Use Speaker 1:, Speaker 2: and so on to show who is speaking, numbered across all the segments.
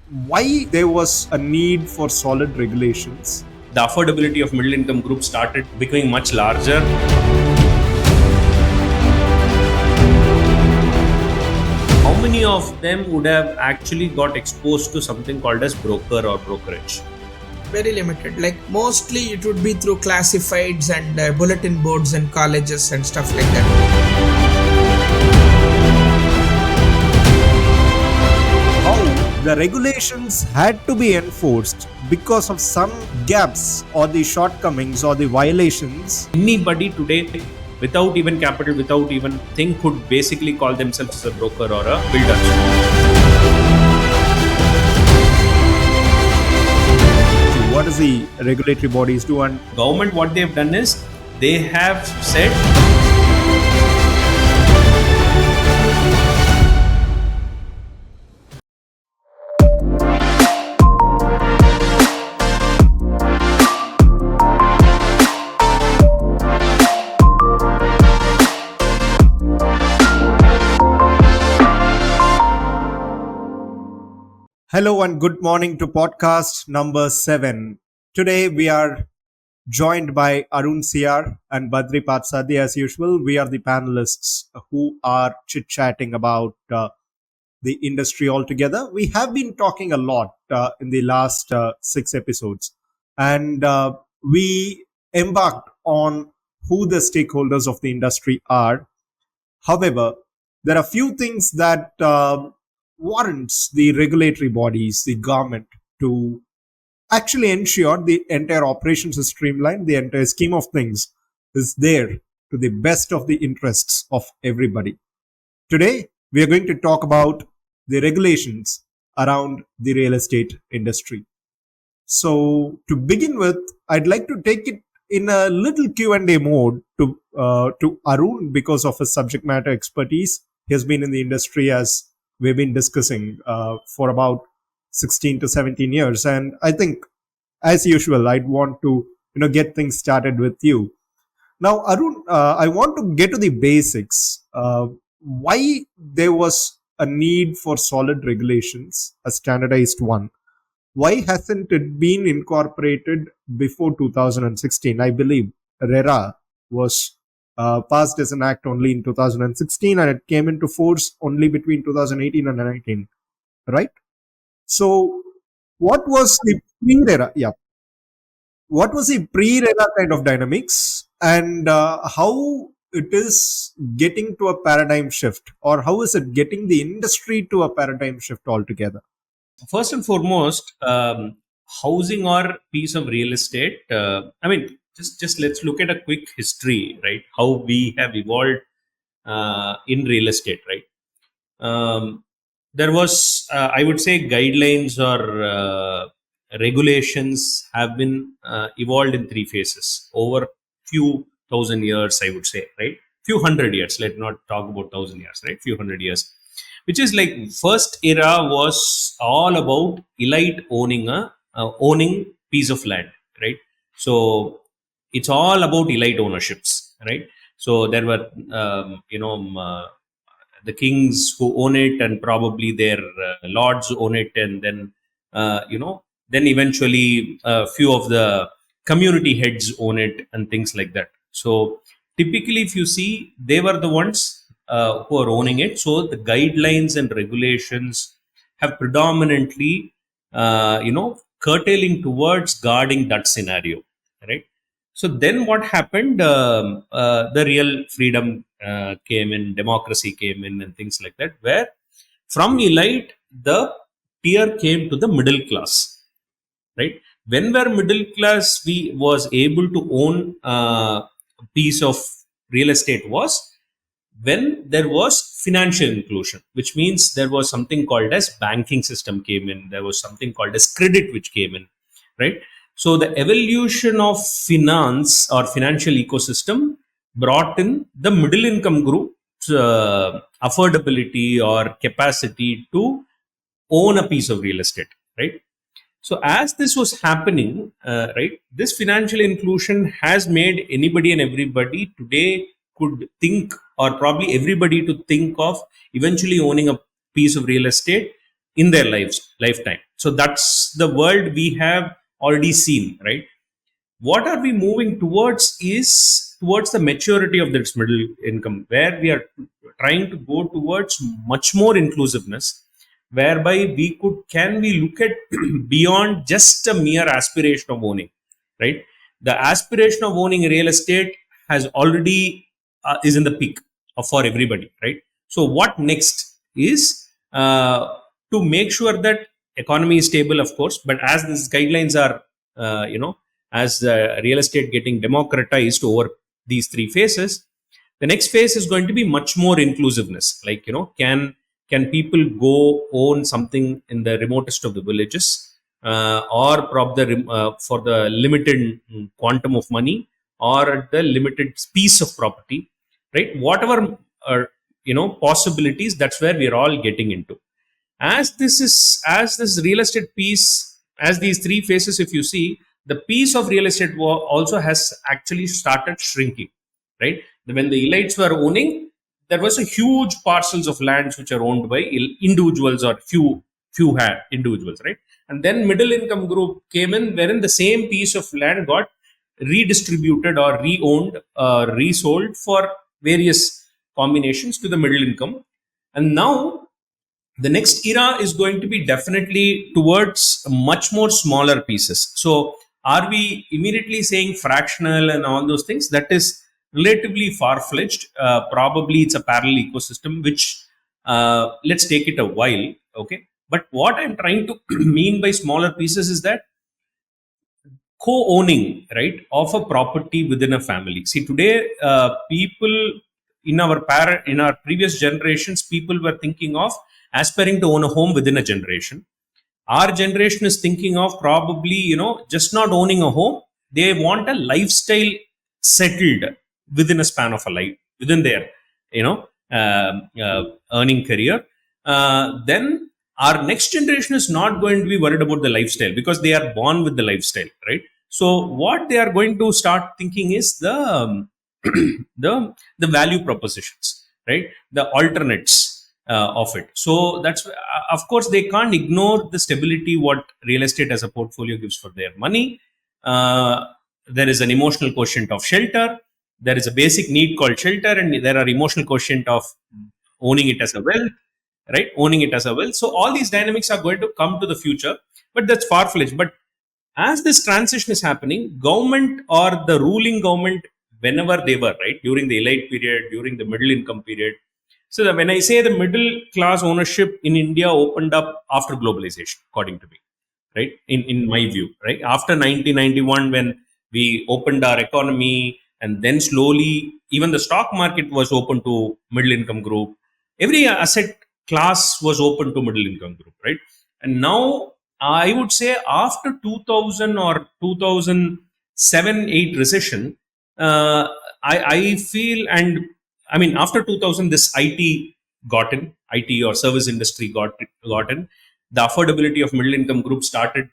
Speaker 1: why there was a need for solid regulations.
Speaker 2: The affordability of middle income groups started becoming much larger. How many of them would have actually got exposed to something called as broker or brokerage?
Speaker 3: Very limited. Like mostly it would be through classifieds and bulletin boards and colleges and stuff like that.
Speaker 1: How the regulations had to be enforced because of some gaps or the shortcomings or the violations.
Speaker 2: Anybody today, without even capital, without even thing, could basically call themselves a broker or a builder.
Speaker 1: What does the regulatory bodies do? And
Speaker 2: Government, what they have done is they have said
Speaker 1: hello and good morning to podcast number 7. Today we are joined by Arun C.R. and Badri as usual. We are the panelists who are chit-chatting about the industry altogether. We have been talking a lot in the last 6 episodes, and we embarked on who the stakeholders of the industry are. However, there are few things that warrants the regulatory bodies, the government, to actually ensure the entire operations is streamlined, the entire scheme of things is there to the best of the interests of everybody. Today, we are going to talk about the regulations around the real estate industry. So, to begin with, I'd like to take it in a little Q&A mode to Arun because of his subject matter expertise. He has been in the industry, as we've been discussing, for about 16 to 17 years. And I think, as usual, I'd want to get things started with you. Now, Arun, I want to get to the basics. Why there was a need for solid regulations, a standardized one? Why hasn't it been incorporated before 2016? I believe RERA was passed as an act only in 2016 and it came into force only between 2018 and 19, right? So, what was the pre-RERA? Yeah, what was the pre-RERA kind of dynamics, and how it is getting to a paradigm shift, or how is it getting the industry to a paradigm shift altogether?
Speaker 2: first and foremost, housing or piece of real estate. Just let's look at a quick history, right? How we have evolved in real estate, right? There was, I would say, guidelines or regulations have been evolved in 3 phases over few thousand years, I would say, right? Few hundred years. Let's not talk about 1,000 years, right? Few hundred years, which is like first era was all about elite owning piece of land, right? So it's all about elite ownerships, right? So there were the kings who own it, and probably their lords own it, and then then eventually a few of the community heads own it and things like that. So typically, if you see, they were the ones who are owning it. So the guidelines and regulations have predominantly curtailing towards guarding that scenario, right? So then what happened? The real freedom came in, democracy came in, and things like that, where from elite, the tier came to the middle class, right? When we're middle class, we was able to own a piece of real estate was when there was financial inclusion, which means there was something called as banking system came in, there was something called as credit which came in, right? So the evolution of finance or financial ecosystem brought in the middle income group affordability or capacity to own a piece of real estate, right? So as this was happening, right, this financial inclusion has made anybody and everybody today could think, or probably everybody to think of eventually owning a piece of real estate in their lifetime. So that's the world we have already seen, right? What are we moving towards is towards the maturity of this middle income, where we are trying to go towards much more inclusiveness, whereby we could can we look at beyond just a mere aspiration of owning, right? The aspiration of owning real estate has already is in the peak for everybody, right? So what next is to make sure that economy is stable, of course, but as these guidelines are as real estate getting democratized over these three phases, the next phase is going to be much more inclusiveness, like can people go own something in the remotest of the villages, or for the limited quantum of money, or the limited piece of property, right? Whatever possibilities, that's where we're all getting into. As this real estate piece, as these three phases, if you see, the piece of real estate also has actually started shrinking, right? When the elites were owning, there was a huge parcels of lands which are owned by individuals, or few had individuals, right? And then middle income group came in, wherein the same piece of land got redistributed or re-owned, resold for various combinations to the middle income. And now the next era is going to be definitely towards much more smaller pieces. So are we immediately saying fractional and all those things? That is relatively far-fetched. Probably it's a parallel ecosystem, which let's take it a while. Okay, but what I'm trying to mean by smaller pieces is that co-owning, right, of a property within a family. See, today people in our previous generations, people were thinking of aspiring to own a home within a generation. Our generation is thinking of probably just not owning a home. They want a lifestyle settled within a span of a life, within their you know earning career. Then our next generation is not going to be worried about the lifestyle, because they are born with the lifestyle, right? So what they are going to start thinking is the value propositions, right? The alternates of it. So that's of course they can't ignore the stability what real estate as a portfolio gives for their money. There is an emotional quotient of shelter. There is a basic need called shelter, and there are emotional quotient of owning it as a wealth, right? Owning it as a wealth. So all these dynamics are going to come to the future, but that's far-fetched. But as this transition is happening, government or the ruling government, whenever they were, right, during the elite period, during the middle income period. So when I say the middle class ownership in India opened up after globalization, according to me, right? In my view, right? After 1991, when we opened our economy, and then slowly, even the stock market was open to middle income group. Every asset class was open to middle income group, right? And now I would say after 2000 or 2007-8 recession, I feel, and I mean, after 2000, this IT or service industry got in. The affordability of middle income group started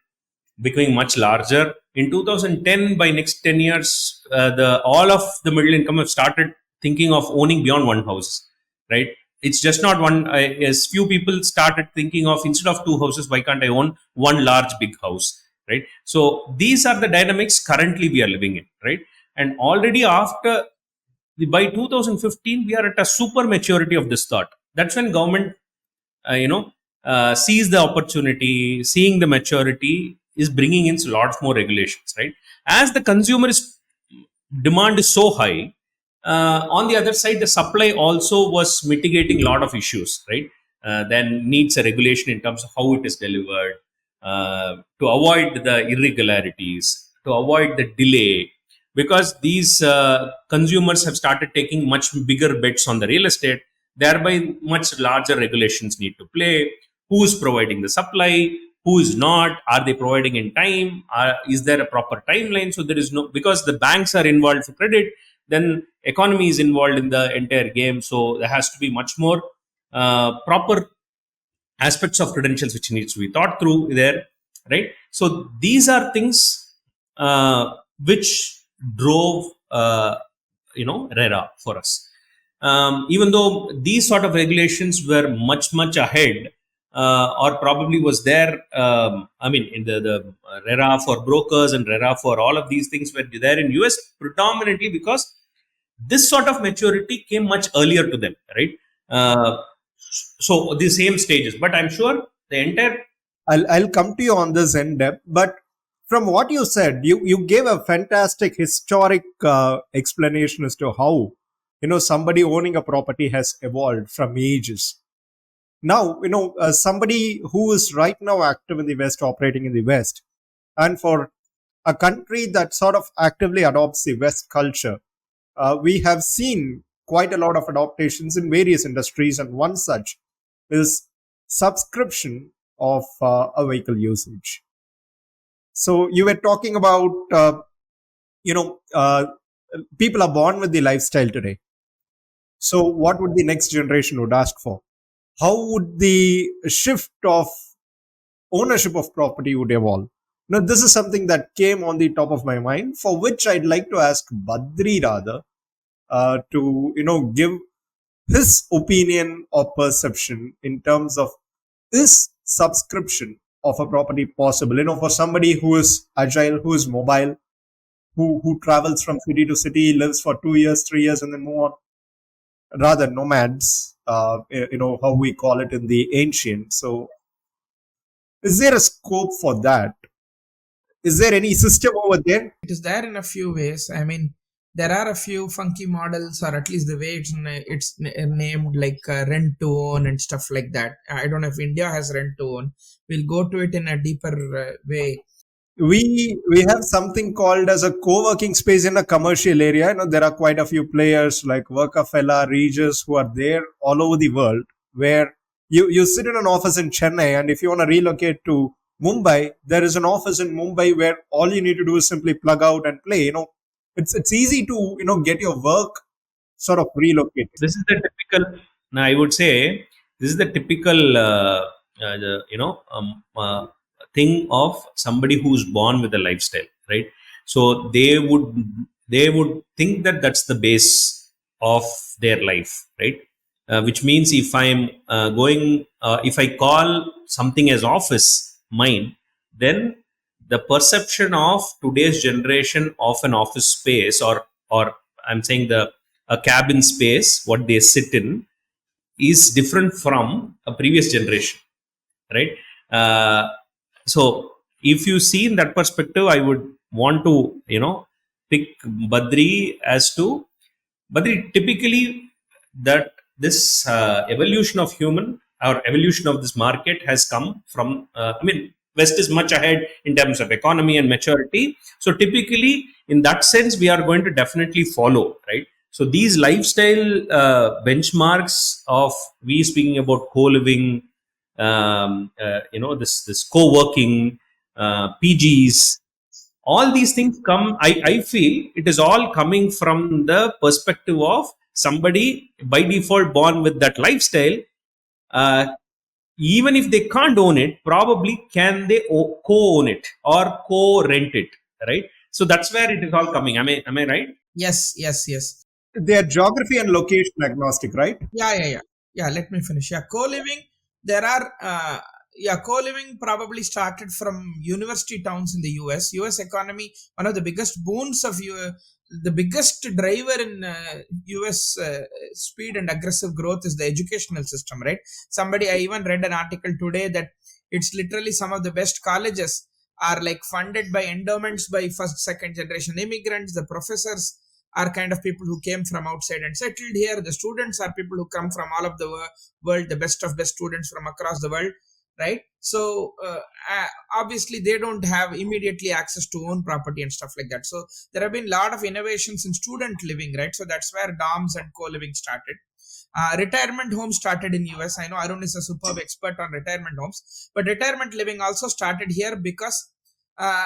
Speaker 2: becoming much larger. In 2010, by next 10 years, the all of the middle income have started thinking of owning beyond one house, right? It's just not one. As few people started thinking of, instead of two houses, why can't I own one large big house, right? So these are the dynamics currently we are living in, right? And already after by 2015, we are at a super maturity of this thought. That's when government sees the opportunity, seeing the maturity, is bringing in lots more regulations, right? As the consumer is demand is so high, on the other side, the supply also was mitigating a lot of issues, right? Then needs a regulation in terms of how it is delivered, to avoid the irregularities, to avoid the delay, because these consumers have started taking much bigger bets on the real estate. Thereby, much larger regulations need to play. Who is providing the supply? Who is not? Are they providing in time? Is there a proper timeline? So there is no, because the banks are involved for credit, then economy is involved in the entire game. So there has to be much more proper aspects of credentials which needs to be thought through there, right? So these are things which drove RERA for us. Even though these sort of regulations were much ahead, or probably was there. I mean, in the RERA for brokers and RERA for all of these things were there in US predominantly because this sort of maturity came much earlier to them, right? Uh, so the same stages, but I'm sure the entire
Speaker 1: I'll come to you on this in depth, but from what you said, you gave a fantastic historic explanation as to how somebody owning a property has evolved from ages. Now somebody who is right now active in the West, operating in the West, and for a country that sort of actively adopts the West culture, we have seen quite a lot of adaptations in various industries, and one such is subscription of a vehicle usage. So you were talking about, you know, uh, people are born with the lifestyle today. So what would the next generation would ask for? How would the shift of ownership of property would evolve? Now, this is something that came on the top of my mind, for which I'd like to ask Badri rather to give his opinion or perception in terms of, is subscription of a property possible, for somebody who is agile, who is mobile, who travels from city to city, lives for 2 years, 3 years, and then move on, rather nomads, how we call it in the ancient. So is there a scope for that? Is there any system over there?
Speaker 3: It is there in a few ways. I mean, there are a few funky models, or at least the way it's named, like rent to own and stuff like that. I don't know if India has rent to own. We'll go to it in a deeper way.
Speaker 1: We have something called as a co-working space in a commercial area. There are quite a few players like Workafella, Regis, who are there all over the world, where you sit in an office in Chennai, and if you want to relocate to Mumbai, there is an office in Mumbai where all you need to do is simply plug out and play. It's easy to get your work sort of relocated.
Speaker 2: this is the typical. Now, I would say this is the typical, thing of somebody who's born with a lifestyle, right? So they would think that that's the base of their life, right? Which means if I'm if I call something as office mine, then the perception of today's generation of an office space, or I'm saying the a cabin space, what they sit in, is different from a previous generation, right? uh, so if you see in that perspective, I would want to pick Badri as to Badri, typically that this evolution of human or evolution of this market has come from, I mean, West is much ahead in terms of economy and maturity. So typically, in that sense, we are going to definitely follow, right? So these lifestyle benchmarks of, we speaking about co-living, this co-working, PGs, all these things come, I feel it is all coming from the perspective of somebody by default born with that lifestyle. uh, Even if they can't own it, probably can they co-own it or co-rent it, right? So that's where it is all coming. Am I right?
Speaker 3: Yes, yes, yes.
Speaker 1: They are geography and location agnostic, right?
Speaker 3: Yeah. Let me finish. Yeah, co-living. There are co-living probably started from university towns in the US. US economy, one of the biggest boons of the biggest driver in US speed and aggressive growth is the educational system, right? I even read an article today that it's literally some of the best colleges are like funded by endowments by first, second generation immigrants. The professors are kind of people who came from outside and settled here. The students are people who come from all of the world, the best of best students from across the world, right? So obviously they don't have immediately access to own property and stuff like that. So there have been a lot of innovations in student living, right? So that's where dorms and co-living started. Retirement homes started in US. I know Arun is a superb expert on retirement homes, but retirement living also started here because uh,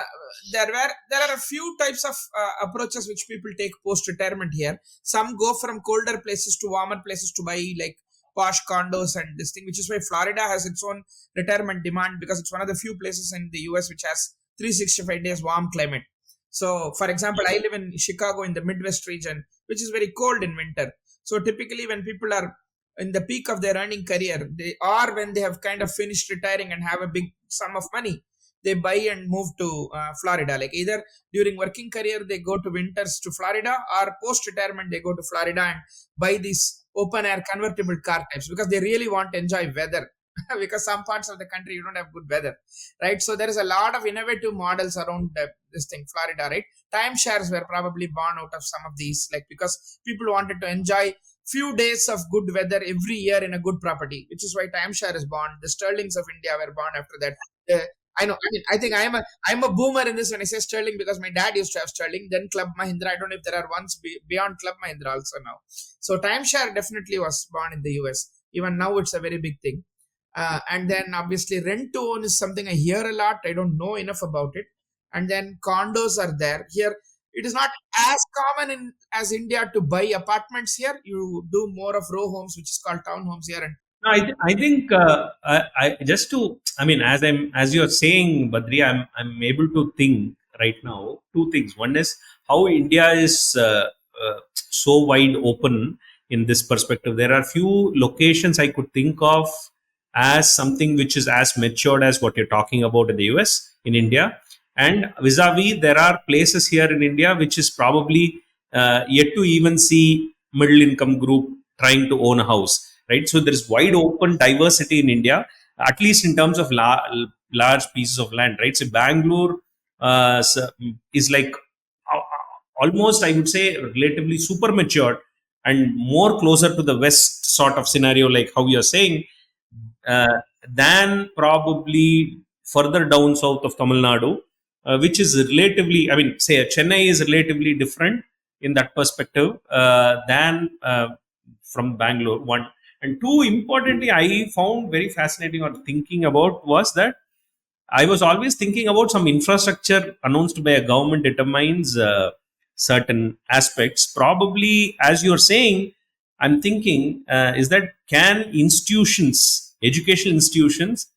Speaker 3: there are a few types of approaches which people take post retirement here. Some go from colder places to warmer places to buy like posh condos and this thing, which is why Florida has its own retirement demand, because it's one of the few places in the US which has 365 days warm climate. So for example, I live in Chicago in the Midwest region, which is very cold in winter. So typically when people are in the peak of their earning career, or when they have kind of finished retiring and have a big sum of money, they buy and move to Florida. Like either during working career they go to winters to Florida, or post retirement they go to Florida and buy these open air convertible car types because they really want to enjoy weather. Because some parts of the country you don't have good weather, right? So there is a lot of innovative models around this thing, Florida, right? Timeshares were probably born out of some of these, like because people wanted to enjoy few days of good weather every year in a good property, which is why timeshare is born. The Sterlings of India were born after that. Uh, I know. I mean, I think I'm a boomer in this when I say Sterling because my dad used to have Sterling, then Club Mahindra. I don't know if there are ones beyond Club Mahindra also now. So timeshare definitely was born in the US. Even now, it's a very big thing. And then obviously rent to own is something I hear a lot. I don't know enough about it. And then condos are there. Here, it is not as common as India to buy apartments here. You do more of row homes, which is called townhomes here. And
Speaker 2: No, I think I just to I mean as you're saying, Badri, I'm able to think right now two things. One is how India is so wide open in this perspective. There are few locations I could think of as something which is as matured as what you're talking about in the US, in India, and vis-a-vis there are places here in India which is probably yet to even see middle income group trying to own a house, right? So there is wide open diversity in India, at least in terms of large pieces of land, right? So Bangalore is like almost, I would say, relatively super matured and more closer to the West sort of scenario, like how you're saying, uh, than probably further down south of Tamil Nadu, which is relatively, I mean, say Chennai is relatively different in that perspective than from Bangalore. One and two, importantly, I found very fascinating or thinking about was that I was always thinking about some infrastructure announced by a government determines certain aspects. Probably, as you're saying, I'm thinking is that can institutions, educational institutions,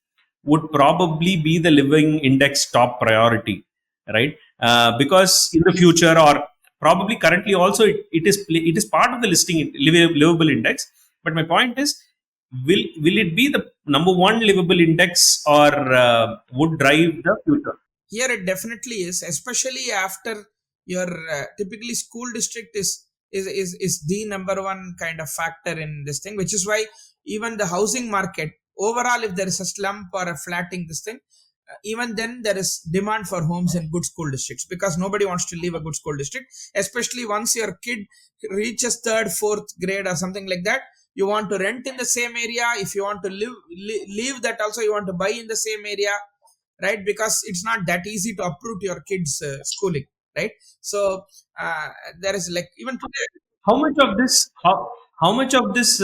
Speaker 2: would probably be the living index top priority, right? Because in the future, or probably currently also, it is part of the listing livable index. But my point is, will it be the number one livable index, or would drive the future?
Speaker 3: here it definitely is, especially after your typically school district is the number one kind of factor in this thing, which is why even the housing market overall, if there is a slump or a flattening this thing, even then there is demand for homes in good school districts because nobody wants to leave a good school district, especially once your kid reaches third fourth grade or something like that. You want to rent in the same area. If you want to leave that also, you want to buy in the same area, right? Because it's not that easy to uproot your kids schooling, right? So uh, there is like even today.
Speaker 2: How much of this? How much of this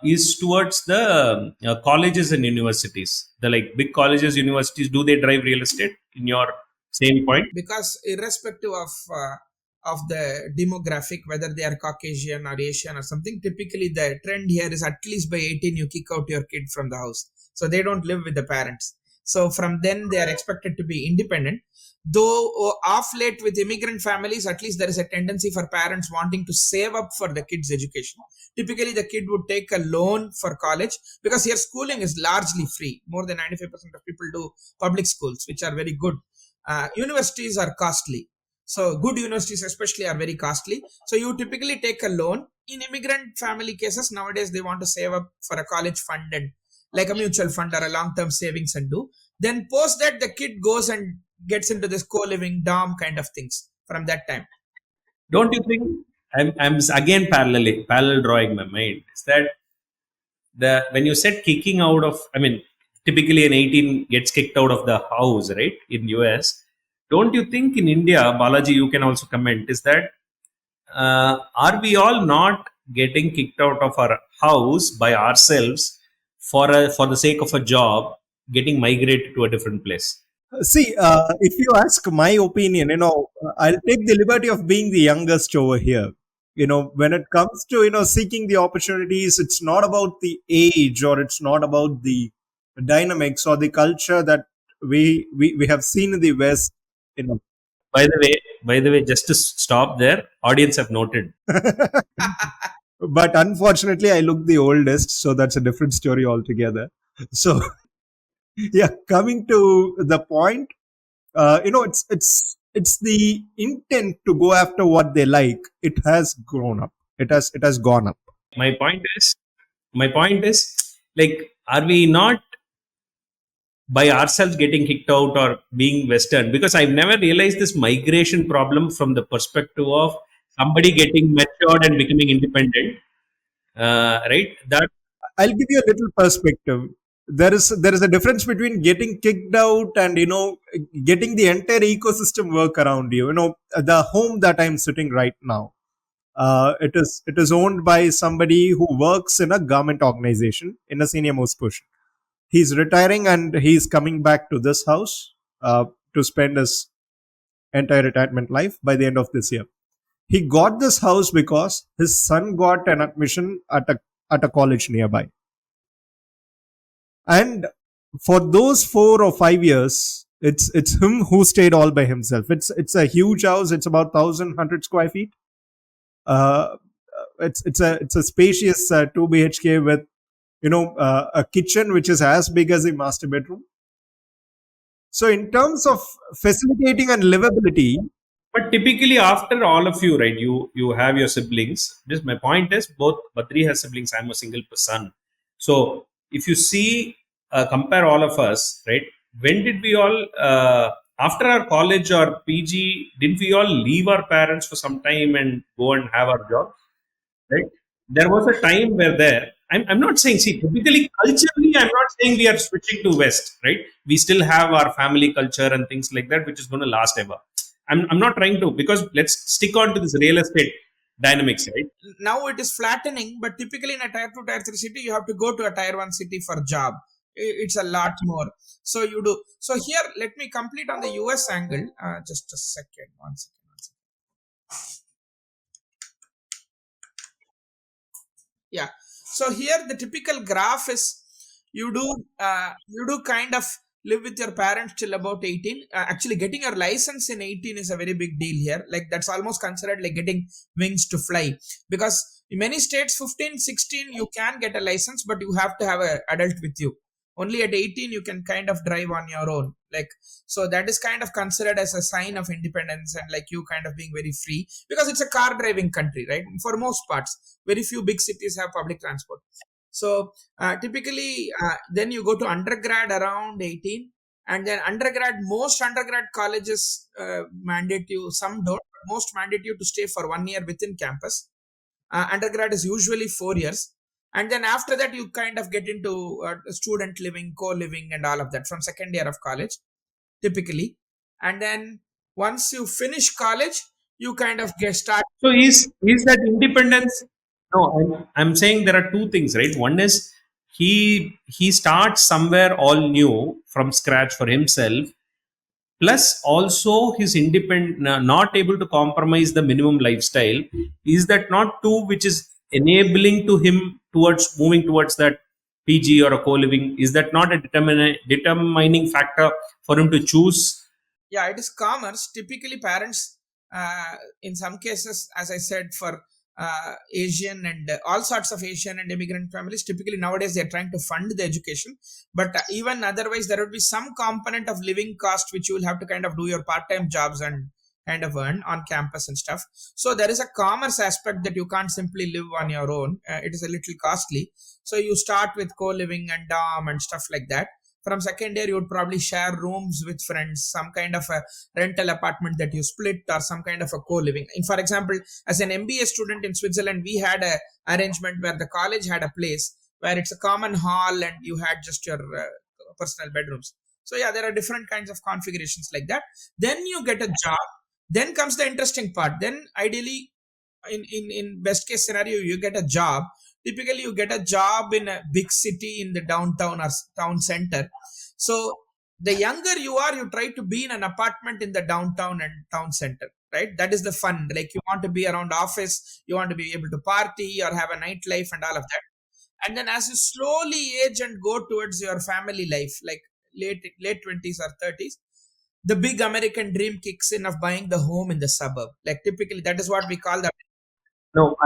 Speaker 2: is towards the colleges and universities? The like big colleges, universities, do they drive real estate? In your same point,
Speaker 3: Because irrespective of the demographic, whether they are Caucasian or Asian or something, typically the trend here is at least by 18 you kick out your kid from the house, so they don't live with the parents. So from then they are expected to be independent. Though off late with immigrant families, at least there is a tendency for parents wanting to save up for the kids education. Typically the kid would take a loan for college because here schooling is largely free. More than 95% of people do public schools, which are very good. Universities are costly. So good universities especially are very costly. So you typically take a loan. In immigrant family cases, nowadays they want to save up for a college fund and like a mutual fund or a long-term savings and do. Then post that the kid goes and gets into this co-living dorm kind of things from that time.
Speaker 2: don't you think? I'm again parallel drawing my mind. Is that the when you said kicking out of? I mean, typically an 18 gets kicked out of the house, right? In US, don't you think in India, Balaji, you can also comment? Is that are we all not getting kicked out of our house by ourselves for the sake of a job, getting migrated to a different place?
Speaker 1: See, if you ask my opinion, I'll take the liberty of being the youngest over here. When it comes to, seeking the opportunities, it's not about the age or it's not about the dynamics or the culture that we have seen in the West, you know.
Speaker 2: By the way, just to stop there, audience have noted.
Speaker 1: But unfortunately, I look the oldest, so that's a different story altogether. So, yeah, coming to the point, it's the intent to go after what they like. It has grown up. It has gone up.
Speaker 2: My point is, my point is, like, are we not by ourselves getting kicked out or being western? Because I've never realized this migration problem from the perspective of somebody getting matured and becoming independent, right? That
Speaker 1: I'll give you a little perspective. There is a difference between getting kicked out and getting the entire ecosystem work around you. The home that I'm sitting right now. It is owned by somebody who works in a government organization in a senior most position. He's retiring and he's coming back to this house to spend his entire retirement life by the end of this year. He got this house because his son got an admission at a college nearby. And for those 4 or 5 years, it's him who stayed all by himself. It's a huge house. It's about 1,100 square feet. Uh, it's a spacious 2 BHK with a kitchen which is as big as a master bedroom. So in terms of facilitating and livability,
Speaker 2: But typically, after all of you, right, you have your siblings. Just my point is, both Badri has siblings. I'm a single son. So if you see, compare all of us, right? When did we all, after our college or PG, didn't we all leave our parents for some time and go and have our job? Right? There was a time where there. I'm not saying, see, typically culturally, I'm not saying we are switching to West, right? We still have our family culture and things like that, which is going to last ever. I'm not trying to, because let's stick on to this real estate dynamics, right?
Speaker 3: Now it is flattening, but typically in a tier 2, tier 3 city, you have to go to a tier 1 city for job. It's a lot more. So you do. So here, let me complete on the US angle. Just a second. One second. One second. Yeah. So here the typical graph is you do kind of live with your parents till about 18. Actually, getting your license in 18 is a very big deal here. Like that's almost considered like getting wings to fly, because in many states 15, 16 you can get a license, but you have to have a adult with you. Only at 18 you can kind of drive on your own. Like, so that is kind of considered as a sign of independence and like you kind of being very free, because it's a car driving country, right? For most parts, very few big cities have public transport. So typically, then you go to undergrad around 18, and then undergrad, most undergrad colleges mandate you, some don't, but most mandate you to stay for 1 year within campus. Undergrad is usually 4 years. And then after that, you kind of get into student living, co living, and all of that from second year of college, typically. And then once you finish college, you kind of get start.
Speaker 2: So is that independence? No, I'm saying there are two things, right? One is he starts somewhere all new from scratch for himself, plus also his independent, not able to compromise the minimum lifestyle. Is that not two which is enabling to him towards moving towards that PG or a co-living? Is that not a determining factor for him to choose?
Speaker 3: Yeah, it is commerce. Typically, parents, in some cases, as I said, for Asian and all sorts of Asian and immigrant families, typically nowadays they're trying to fund the education. But even otherwise, there would be some component of living cost which you will have to kind of do your part time jobs and kind of earn on campus and stuff. So there is a commerce aspect that you can't simply live on your own. It is a little costly. So you start with co living and dorm and stuff like that. From second year, you would probably share rooms with friends, some kind of a rental apartment that you split, or some kind of a co-living. And for example, as an MBA student in Switzerland, we had a arrangement where the college had a place where it's a common hall and you had just your personal bedrooms. So yeah, there are different kinds of configurations like that. Then you get a job. Then comes the interesting part. Then ideally, in best case scenario, you get a job. Typically you get a job in a big city in the downtown or town center. So the younger you are, you try to be in an apartment in the downtown and town center, right? That is the fun. Like you want to be around office, you want to be able to party or have a nightlife and all of that. And then as you slowly age and go towards your family life, like late 20s or 30s, the big American dream kicks in of buying the home in the suburb. Like typically that is what we call the.
Speaker 2: No,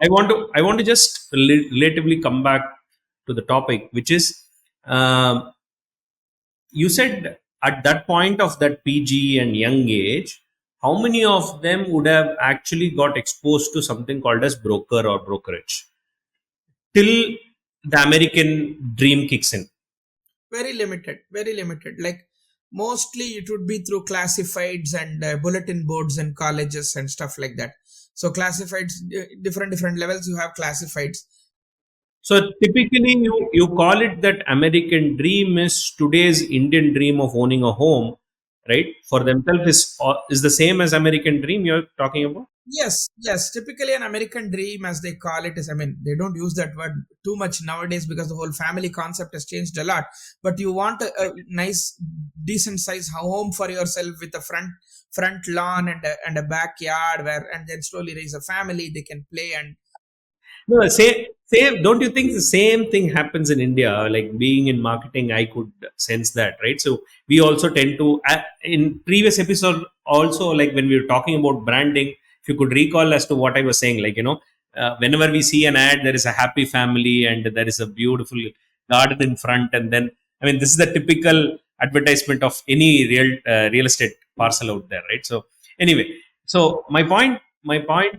Speaker 2: I want to just relatively come back to the topic, which is, um, you said at that point of that PG and young age, how many of them would have actually got exposed to something called as broker or brokerage till the American dream kicks in?
Speaker 3: Very limited, very limited. Like mostly it would be through classifieds and bulletin boards and colleges and stuff like that. So classifieds, different levels you have classifieds.
Speaker 2: So typically, you call it that American dream is today's Indian dream of owning a home, right? For themselves is the same as American dream you're talking about.
Speaker 3: Yes, yes. Typically, an American dream, as they call it, is, I mean, they don't use that word too much nowadays because the whole family concept has changed a lot. But you want a nice, decent size home for yourself with a front lawn and a backyard where, and then slowly raise a family. They can play and
Speaker 2: No, same. Don't you think the same thing happens in India? Like being in marketing, I could sense that, right? So we also tend to, in previous episode, also like when we were talking about branding, if you could recall as to what I was saying, like whenever we see an ad, there is a happy family and there is a beautiful garden in front, and then I mean, this is the typical advertisement of any real estate parcel out there, right? So anyway, so my point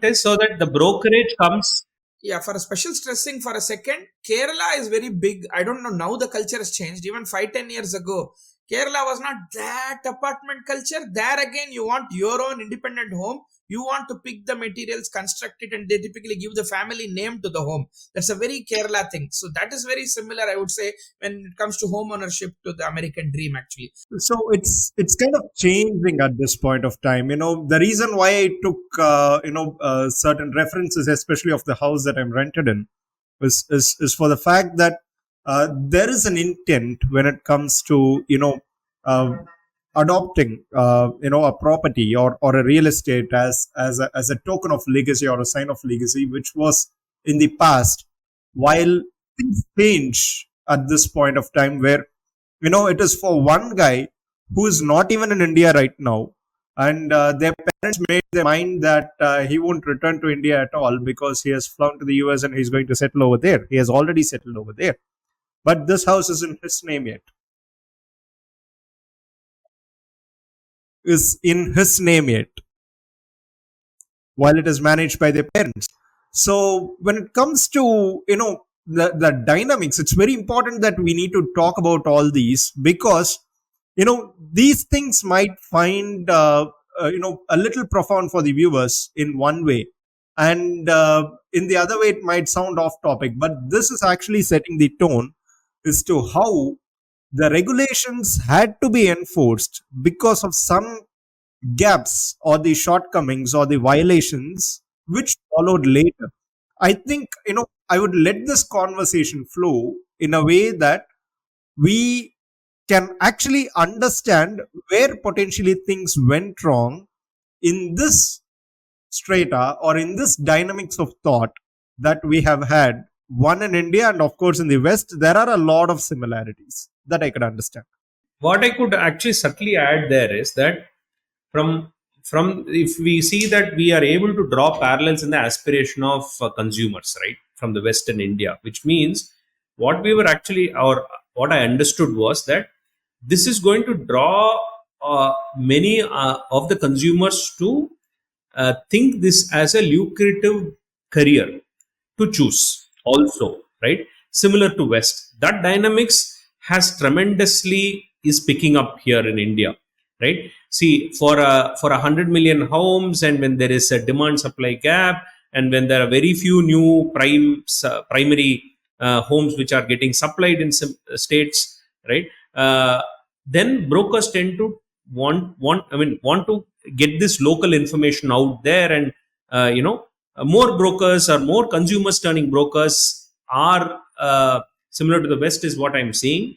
Speaker 2: is so that the brokerage comes.
Speaker 3: yeah, for a special stressing for a second, Kerala is very big. I don't know, now the culture has changed. Even 5-10 years ago, Kerala was not that apartment culture. There again, you want your own independent home. You want to pick the materials, construct it, and they typically give the family name to the home. That's a very Kerala thing. So that is very similar, I would say, when it comes to home ownership to the American dream, actually.
Speaker 1: So it's kind of changing at this point of time. The reason why I took certain references, especially of the house that I'm rented in, is for the fact that there is an intent when it comes to uh, adopting a property or a real estate as a token of legacy or a sign of legacy, which was in the past. While things change at this point of time, where it is for one guy who is not even in India right now, and their parents made their mind that he won't return to India at all because he has flown to the US and he's going to settle over there. He has already settled over there, but this house is in his name yet. Is in his name yet, while it is managed by their parents. So when it comes to the dynamics, it's very important that we need to talk about all these, because these things might find a little profound for the viewers in one way, and in the other way it might sound off topic, but this is actually setting the tone as to how the regulations had to be enforced because of some gaps or the shortcomings or the violations which followed later. I think I would let this conversation flow in a way that we can actually understand where potentially things went wrong in this strata or in this dynamics of thought that we have had, one in India and of course in the West. There are a lot of similarities that I could understand.
Speaker 2: What I could actually subtly add there is that from if we see that we are able to draw parallels in the aspiration of consumers, right, from the Western India, which means what we were actually, or what I understood was that this is going to draw many of the consumers to think this as a lucrative career to choose also, right? Similar to West, that dynamics has tremendously is picking up here in India, right? See, for 100 million homes, and when there is a demand supply gap, and when there are very few new primary homes which are getting supplied in some states, right? Then brokers tend to want to get this local information out there, and more brokers or more consumers turning brokers are similar to the West, is what I'm seeing.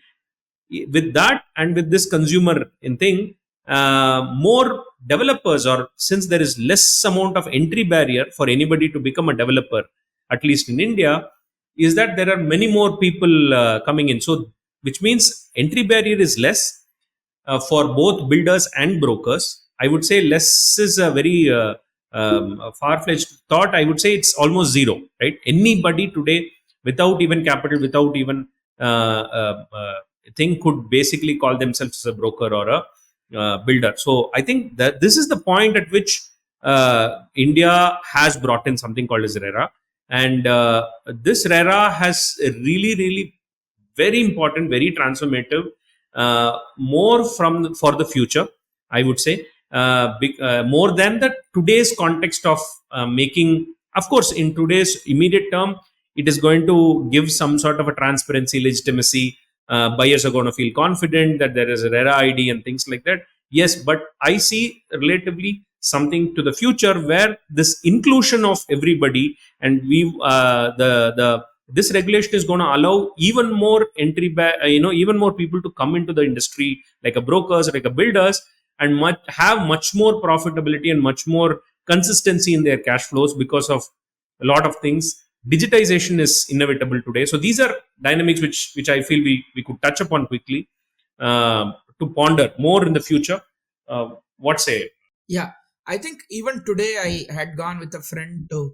Speaker 2: With that, and with this consumer in thing, more developers, or since there is less amount of entry barrier for anybody to become a developer, at least in India, is that there are many more people coming in. So which means entry barrier is less for both builders and brokers. I would say less is a very a far-fetched thought, I would say it's almost zero, right? Anybody today, without even capital, without even thing, could basically call themselves as a broker or a builder. So I think that this is the point at which India has brought in something called as RERA, and this RERA has really, really very important, very transformative, more for the future, I would say, more than the today's context of making. Of course, in today's immediate term, it is going to give some sort of a transparency, legitimacy. Buyers are going to feel confident that there is a RERA ID and things like that. Yes, but I see relatively something to the future where this inclusion of everybody, and we the this regulation is going to allow even more even more people to come into the industry, like a brokers, like a builders, and have much more profitability and much more consistency in their cash flows because of a lot of things. Digitization is inevitable today, so these are dynamics which I feel we could touch upon quickly, to ponder more in the future. What say?
Speaker 3: Yeah, I think even today I had gone with a friend to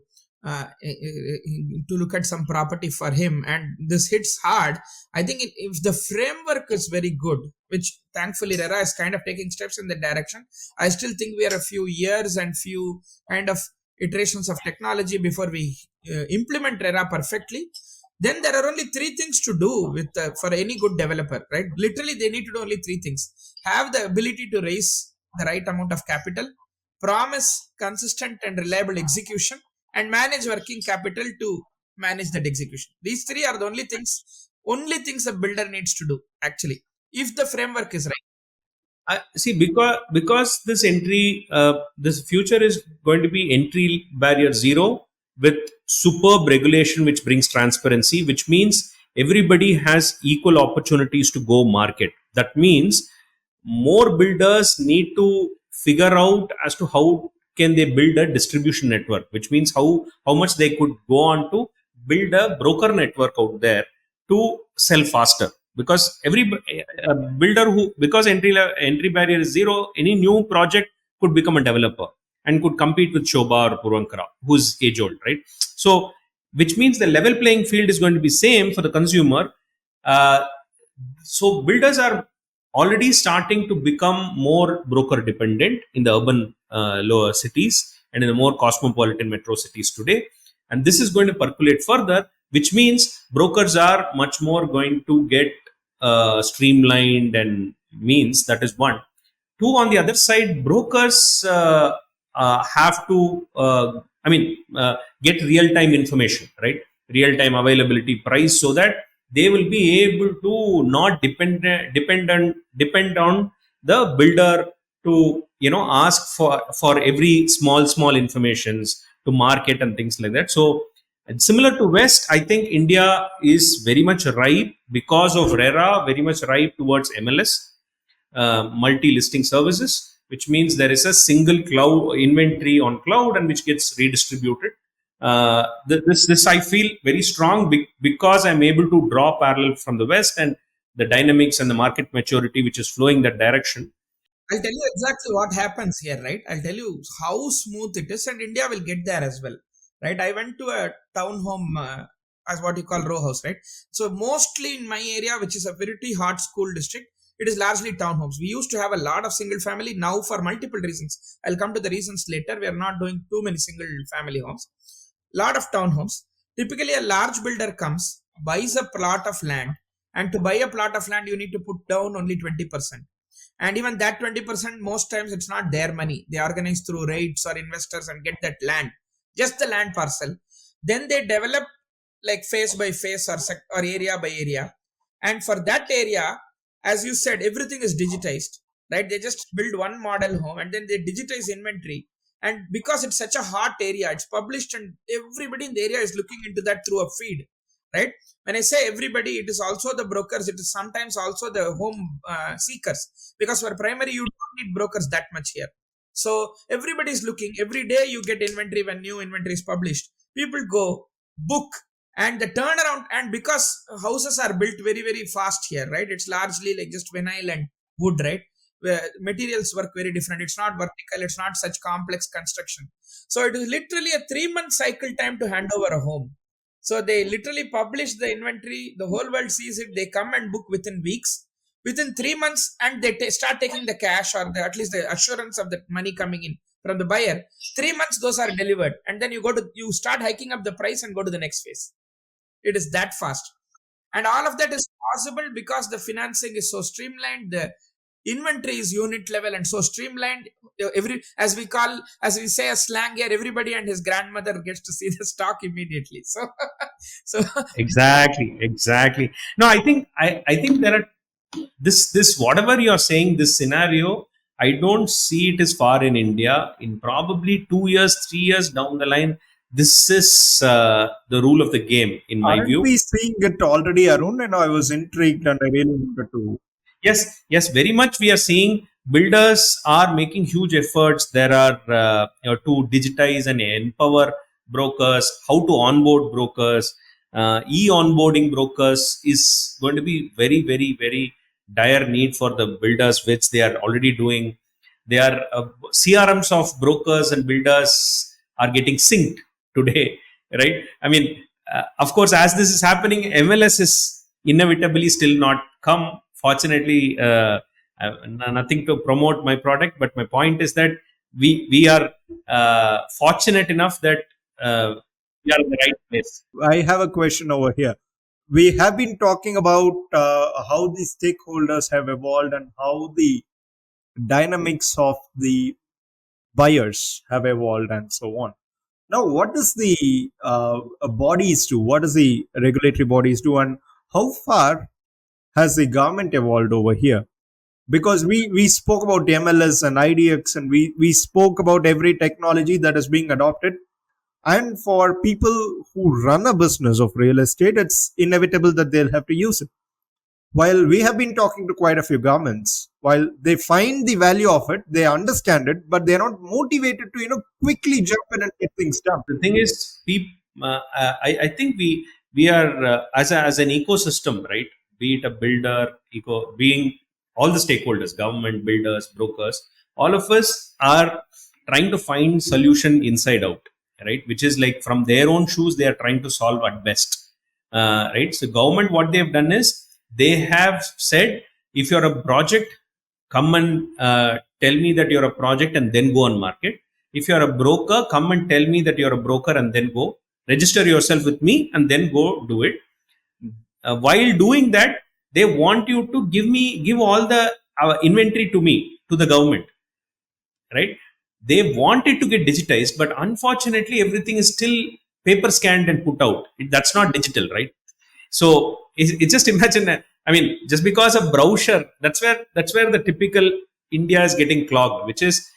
Speaker 3: look at some property for him, and this hits hard. I think if the framework is very good, which thankfully RERA is kind of taking steps in that direction, I still think we are a few years and few kind of iterations of technology before we implement RERA perfectly. Then there are only three things to do with for any good developer, right? Literally, they need to do only three things: have the ability to raise the right amount of capital, promise consistent and reliable execution, and manage working capital to manage that execution. These three are the only things a builder needs to do actually, if the framework is right.
Speaker 2: See, because this future is going to be entry barrier zero, with superb regulation which brings transparency, which means everybody has equal opportunities to go market. That means more builders need to figure out as to how can they build a distribution network, which means how much they could go on to build a broker network out there to sell faster. Because every builder who, because entry barrier is zero, any new project could become a developer and could compete with Shobha or Purvankara, who's age old, right? So which means the level playing field is going to be same for the consumer. uh, so builders are already starting to become more broker dependent in the urban lower cities and in the more cosmopolitan metro cities today, and this is going to percolate further, which means brokers are much more going to get streamlined, and means that is one. Two, on the other side, brokers have to, get real time information, right? Real time availability price, so that they will be able to not depend on the builder to ask for every small informations to market and things like that. So, and similar to West, I think India is very much ripe because of RERA, very much ripe towards MLS, multi-listing services, which means there is a single cloud inventory on cloud and which gets redistributed. This I feel very strong because I'm able to draw parallel from the West and the dynamics and the market maturity which is flowing that direction.
Speaker 3: I'll tell you exactly what happens here, right? I'll tell you how smooth it is, and India will get there as well, right? I went to a townhome, as what you call row house, right? So mostly in my area, which is a pretty hot school district, it is largely townhomes. We used to have a lot of single family. Now, for multiple reasons, I'll come to the reasons later, we are not doing too many single family homes. Lot of townhomes. Typically, a large builder comes, buys a plot of land, and to buy a plot of land, you need to put down only 20%. And even that 20%, most times it's not their money. They organize through REITs or investors and get that land, just the land parcel. Then they develop like phase by phase, or area by area. And for that area, as you said, everything is digitized, right? They just build one model home and then they digitize inventory. And because it's such a hot area, it's published, and everybody in the area is looking into that through a feed, right? When I say everybody, it is also the brokers, it is sometimes also the home seekers, because for primary, you don't need brokers that much here. So everybody is looking. Every day you get inventory. When new inventory is published, people go book, and the turnaround, and because houses are built very, very fast here, right? It's largely like just vinyl and wood, right? where materials work very different. It's not vertical, it's not such complex construction. So it is literally a 3 month cycle time to hand over a home. So they literally publish the inventory, the whole world sees it, they come and book within weeks, within 3 months, and they start taking the cash, or at least the assurance of the money coming in from the buyer. 3 months those are delivered, and then you start hiking up the price and go to the next phase. It is that fast. And all of that is possible because the financing is so streamlined, the inventory is unit level and so streamlined. Every, as we say a slang here, everybody and his grandmother gets to see the stock immediately. So so
Speaker 2: Exactly, exactly. No, I think there are this whatever you're saying, this scenario, I don't see it as far in India. In probably 2 years, 3 years down the line, this is the rule of the game, in my
Speaker 1: Aren't
Speaker 2: view.
Speaker 1: we seeing it already, Arun? And I was intrigued and I really wanted to.
Speaker 2: Yes, yes, very much. We are seeing builders are making huge efforts. There are to digitize and empower brokers, how to onboard brokers. E-onboarding brokers is going to be very, very, very dire need for the builders, which they are already doing. They are CRMs of brokers and builders are getting synced today, right? I mean, of course, as this is happening, MLS is inevitably still not come. Fortunately, nothing to promote my product, but my point is that we are fortunate enough that we are in the right place.
Speaker 1: I have a question over here. We have been talking about how the stakeholders have evolved and how the dynamics of the buyers have evolved and so on. Now, what does the bodies do? What does the regulatory bodies do, and how far has the government evolved over here? Because we spoke about MLS and IDX, and we spoke about every technology that is being adopted. And for people who run a business of real estate, it's inevitable that they'll have to use it. While we have been talking to quite a few governments, while they find the value of it, they understand it, but they're not motivated to quickly jump in and get things done.
Speaker 2: The thing is, I think we are as an ecosystem, right? Be it a builder, being all the stakeholders, government, builders, brokers, all of us are trying to find solution inside out, right? Which is like from their own shoes, they are trying to solve at best, right? So government, what they have done is they have said, if you're a project, come and tell me that you're a project and then go on market. If you're a broker, come and tell me that you're a broker and then go register yourself with me and then go do it. While doing that, they want you to give all the inventory to me, to the government, right? They want it to get digitized, but unfortunately everything is still paper scanned and put out. That's not digital, right? So it just imagine that. I mean, just because a brochure, that's where the typical India is getting clogged, which is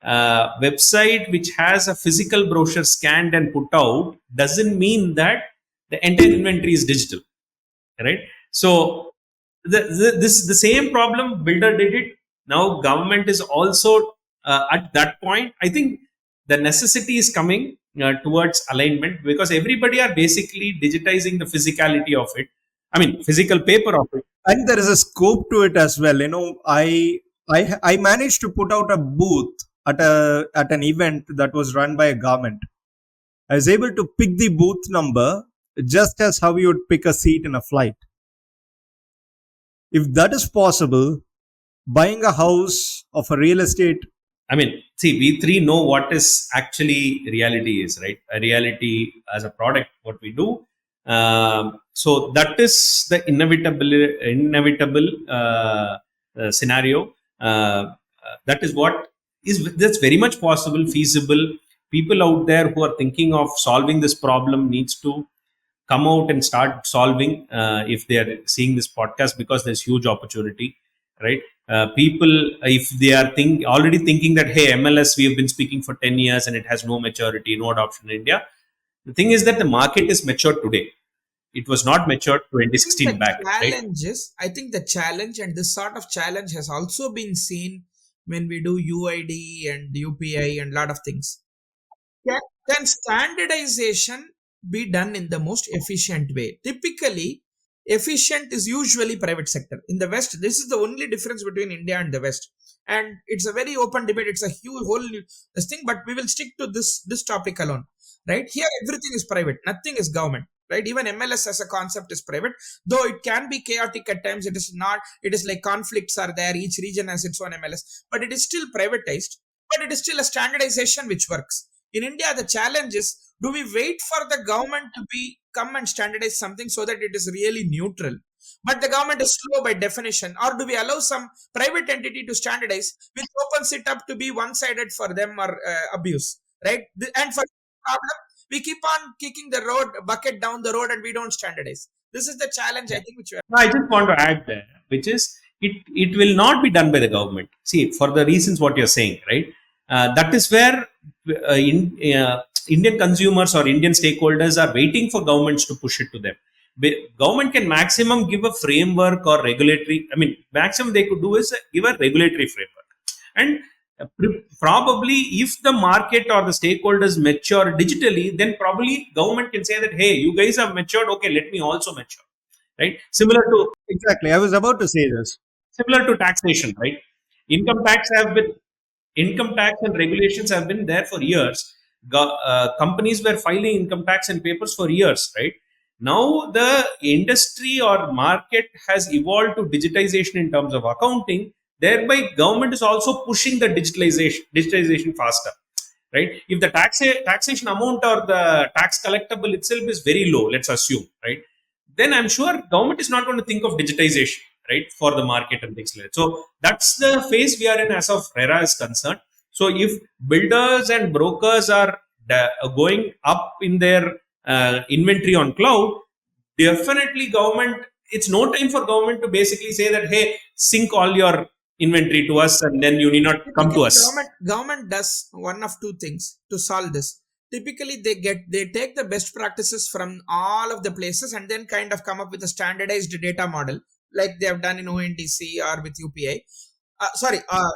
Speaker 2: website which has a physical brochure scanned and put out doesn't mean that the entire inventory is digital, right? So the same problem builder did it. Now government is also at that point. I think the necessity is coming towards alignment, because everybody are basically digitizing the physicality of it. I mean, physical paper of it.
Speaker 1: And there is a scope to it as well. I managed to put out a booth at an event that was run by a government. I was able to pick the booth number just as how you would pick a seat in a flight. If that is possible, buying a house of a real estate.
Speaker 2: I mean, see, we three know what is actually reality is, right? A reality as a product, what we do. So that is the inevitable scenario. That is what that's very much possible, feasible. People out there who are thinking of solving this problem needs to come out and start solving, if they are seeing this podcast, because there's huge opportunity, right? People, if they are already thinking that, hey, MLS, we have been speaking for 10 years and it has no maturity, no adoption in India. The thing is that the market is mature today. It was not mature
Speaker 3: the
Speaker 2: 2016 back, right?
Speaker 3: challenges, I think the challenge, and this sort of challenge has also been seen when we do UID and UPI and lot of things. Can standardization be done in the most efficient way? Typically, efficient is usually private sector. In the West, this is the only difference between India and the West. And it's a very open debate. It's a huge whole this thing, but we will stick to this topic alone. Right here, everything is private. Nothing is government. Right? Even MLS as a concept is private, though it can be chaotic at times. It is not. It is like conflicts are there. Each region has its own MLS, but it is still privatized. But it is still a standardization which works. In India, the challenge is: do we wait for the government to be come and standardize something so that it is really neutral? But the government is slow by definition, or do we allow some private entity to standardize, which opens it up to be one-sided for them or abuse, right? And for problem, we keep on kicking the road bucket down the road, and we don't standardize. This is the challenge I think which we have.
Speaker 2: No, I just want to add there, which is it will not be done by the government. See, for the reasons what you're saying, right? That is where Indian consumers or Indian stakeholders are waiting for governments to push it to them. Government can maximum give a framework or regulatory. I mean, maximum they could do is give a regulatory framework, and probably if the market or the stakeholders mature digitally, then probably government can say that, hey, you guys have matured, okay, let me also mature, right?
Speaker 1: Exactly. I was about to say this.
Speaker 2: Similar to taxation, right? income tax have been Income tax and regulations have been there for years. Companies were filing income tax and papers for years, right? Now the industry or market has evolved to digitization in terms of accounting. Thereby government is also pushing the digitization faster, right? If the taxation amount or the tax collectible itself is very low, let's assume, right, then I'm sure government is not going to think of digitization, right, for the market and things like that. So that's the phase we are in as of RERA is concerned. So if builders and brokers are going up in their inventory on cloud, definitely government, it's no time for government to basically say that, hey, sync all your inventory to us and then you need not come to
Speaker 3: Typically,
Speaker 2: us.
Speaker 3: government does one of two things to solve this. Typically, they take the best practices from all of the places and then kind of come up with a standardized data model, like they have done in ONDC or with UPI.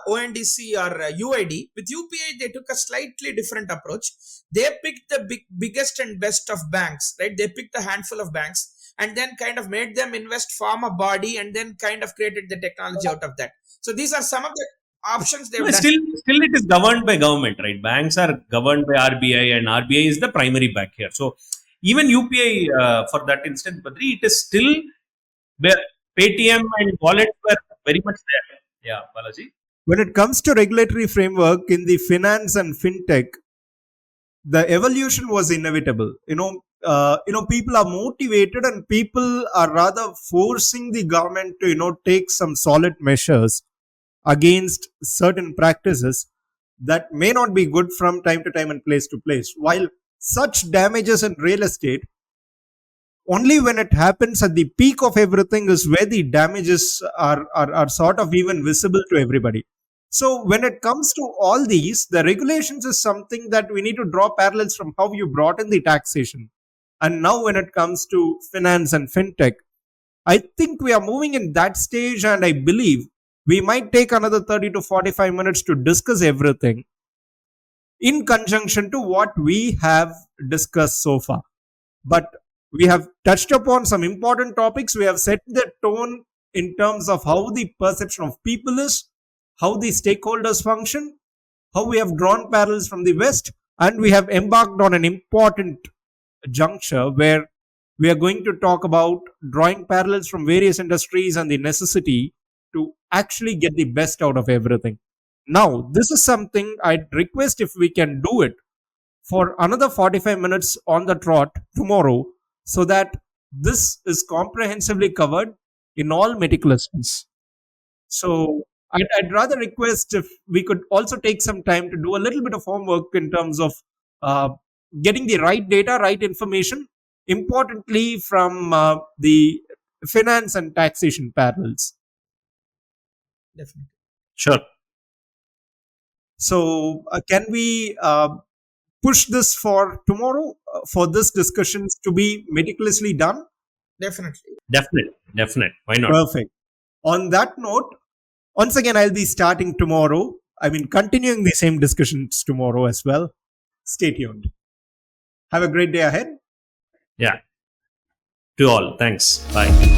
Speaker 3: ONDC or UID. With UPI, they took a slightly different approach. They picked the biggest and best of banks, right? They picked a handful of banks and then kind of made them invest, form a body, and then kind of created the technology out of that. So these are some of the options they've
Speaker 2: No,
Speaker 3: done.
Speaker 2: still it is governed by government, right? Banks are governed by RBI, and RBI is the primary bank here. So even UPI, for that instance, Badri, it is still where Paytm and wallets were very much there. Yeah, Balaji.
Speaker 1: When it comes to regulatory framework in the finance and fintech, the evolution was inevitable. People are motivated and people are rather forcing the government to take some solid measures against certain practices that may not be good from time to time and place to place. While such damages in real estate, only when it happens at the peak of everything is where the damages are sort of even visible to everybody. So when it comes to all these, the regulations is something that we need to draw parallels from how you brought in the taxation. And now when it comes to finance and fintech, I think we are moving in that stage, and I believe we might take another 30 to 45 minutes to discuss everything in conjunction to what we have discussed so far. But we have touched upon some important topics. We have set the tone in terms of how the perception of people is, how the stakeholders function, how we have drawn parallels from the West, and we have embarked on an important juncture where we are going to talk about drawing parallels from various industries and the necessity to actually get the best out of everything. Now, this is something I'd request if we can do it for another 45 minutes on the trot tomorrow, so that this is comprehensively covered in all meticulousness. So I'd rather request if we could also take some time to do a little bit of homework in terms of uh, getting the right data, right information, importantly from the finance and taxation parallels.
Speaker 3: Definitely.
Speaker 2: Sure.
Speaker 1: So can we push this for tomorrow for this discussions to be meticulously done?
Speaker 3: Definitely.
Speaker 2: Definite. Why not?
Speaker 1: Perfect. On that note, once again, I'll be starting tomorrow. I mean, continuing the same discussions tomorrow as well. Stay tuned. Have a great day ahead.
Speaker 2: Yeah. To all. Thanks. Bye.